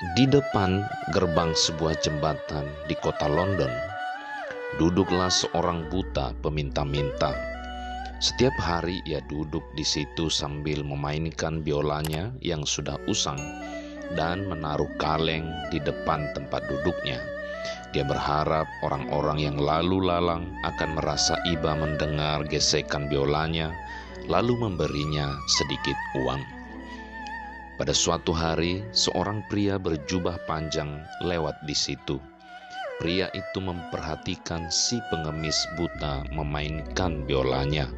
Di depan gerbang sebuah jembatan di kota London, duduklah seorang buta peminta-minta. Setiap hari ia duduk di situ sambil memainkan biolanya yang sudah usang dan menaruh kaleng di depan tempat duduknya. Dia berharap orang-orang yang lalu lalang akan merasa iba mendengar gesekan biolanya, lalu memberinya sedikit uang. Pada suatu hari, seorang pria berjubah panjang lewat di situ. Pria itu memperhatikan si pengemis buta memainkan biolanya,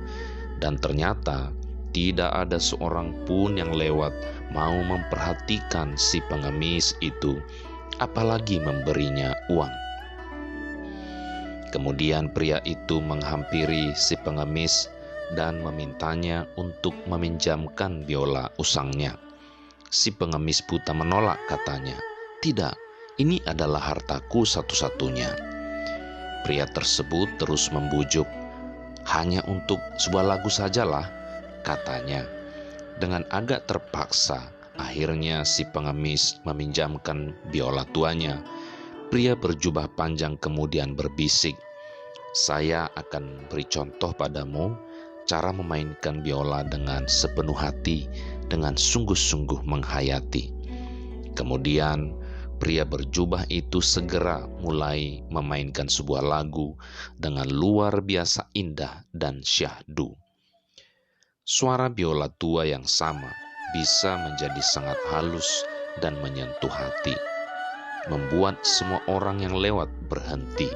dan ternyata tidak ada seorang pun yang lewat mau memperhatikan si pengemis itu, apalagi memberinya uang. Kemudian pria itu menghampiri si pengemis dan memintanya untuk meminjamkan biola usangnya. Si pengemis buta menolak, katanya, "Tidak, ini adalah hartaku satu-satunya." Pria tersebut terus membujuk, "Hanya untuk sebuah lagu sajalah," katanya. Dengan agak terpaksa, akhirnya si pengemis meminjamkan biola tuanya. Pria berjubah panjang kemudian berbisik, "Saya akan beri contoh padamu cara memainkan biola dengan sepenuh hati, dengan sungguh-sungguh menghayati." Kemudian pria berjubah itu segera mulai memainkan sebuah lagu dengan luar biasa indah dan syahdu. Suara biola tua yang sama bisa menjadi sangat halus dan menyentuh hati, membuat semua orang yang lewat berhenti.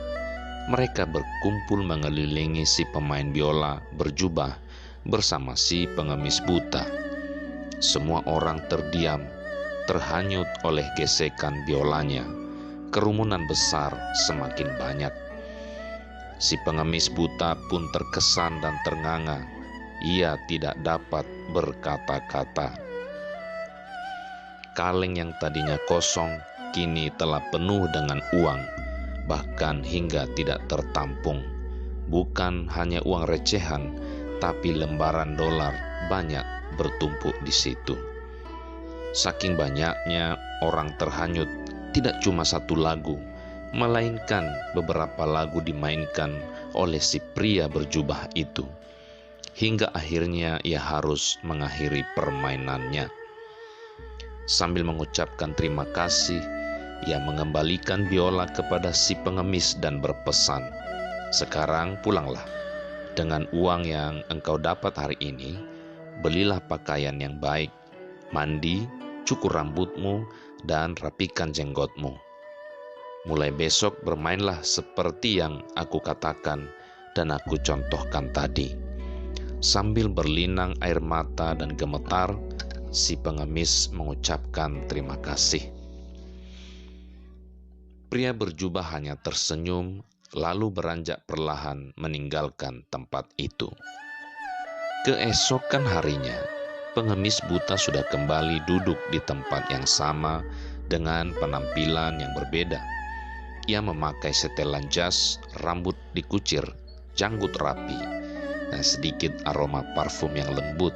Mereka berkumpul mengelilingi si pemain biola berjubah bersama si pengemis buta. Semua orang terdiam, terhanyut oleh gesekan biolanya. Kerumunan besar semakin banyak. Si pengemis buta pun terkesan dan ternganga. Ia tidak dapat berkata-kata. Kaleng yang tadinya kosong kini telah penuh dengan uang, bahkan hingga tidak tertampung. Bukan hanya uang recehan, tapi lembaran dolar banyak bertumpuk di situ. Saking banyaknya orang terhanyut, tidak cuma satu lagu, melainkan beberapa lagu dimainkan oleh si pria berjubah itu. Hingga akhirnya ia harus mengakhiri permainannya. Sambil mengucapkan terima kasih, ia mengembalikan biola kepada si pengemis dan berpesan, "Sekarang pulanglah. Dengan uang yang engkau dapat hari ini, belilah pakaian yang baik, mandi, cukur rambutmu, dan rapikan jenggotmu. Mulai besok bermainlah seperti yang aku katakan dan aku contohkan tadi." Sambil berlinang air mata dan gemetar, si pengemis mengucapkan terima kasih. Pria berjubah hanya tersenyum, lalu beranjak perlahan meninggalkan tempat itu. Keesokan harinya, pengemis buta sudah kembali duduk di tempat yang sama dengan penampilan yang berbeda. Ia memakai setelan jas, rambut dikucir, janggut rapi, dan sedikit aroma parfum yang lembut.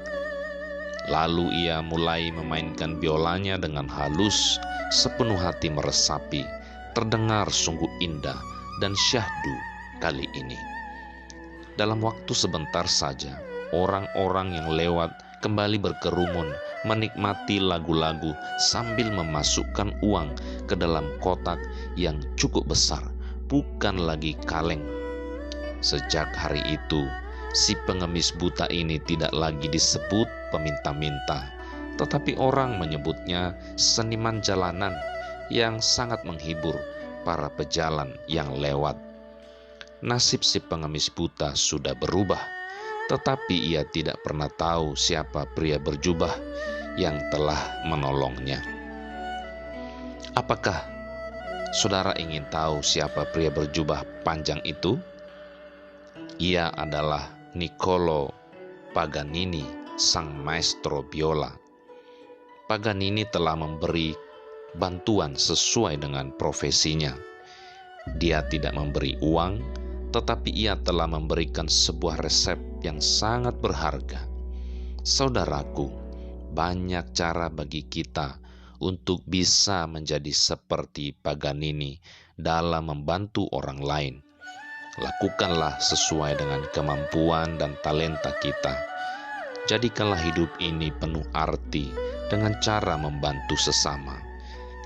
Lalu ia mulai memainkan biolanya dengan halus, sepenuh hati meresapi. Terdengar sungguh indah dan syahdu kali ini. Dalam waktu sebentar saja, orang-orang yang lewat kembali berkerumun menikmati lagu-lagu sambil memasukkan uang ke dalam kotak yang cukup besar, bukan lagi kaleng. Sejak hari itu, si pengemis buta ini tidak lagi disebut peminta-minta, tetapi orang menyebutnya seniman jalanan yang sangat menghibur para pejalan yang lewat. Nasib si pengemis buta sudah berubah, tetapi ia tidak pernah tahu siapa pria berjubah yang telah menolongnya. Apakah saudara ingin tahu siapa pria berjubah panjang itu? Ia adalah Niccolo Paganini, sang maestro biola. Paganini telah memberi bantuan sesuai dengan profesinya. Dia tidak memberi uang, tetapi ia telah memberikan sebuah resep yang sangat berharga. Saudaraku, banyak cara bagi kita untuk bisa menjadi seperti Paganini dalam membantu orang lain. Lakukanlah sesuai dengan kemampuan dan talenta kita. Jadikanlah hidup ini penuh arti dengan cara membantu sesama.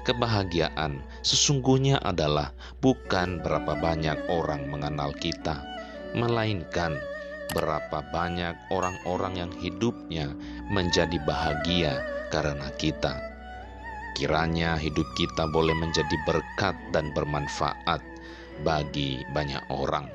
Kebahagiaan sesungguhnya adalah bukan berapa banyak orang mengenal kita, melainkan berapa banyak orang-orang yang hidupnya menjadi bahagia karena kita. Kiranya hidup kita boleh menjadi berkat dan bermanfaat bagi banyak orang.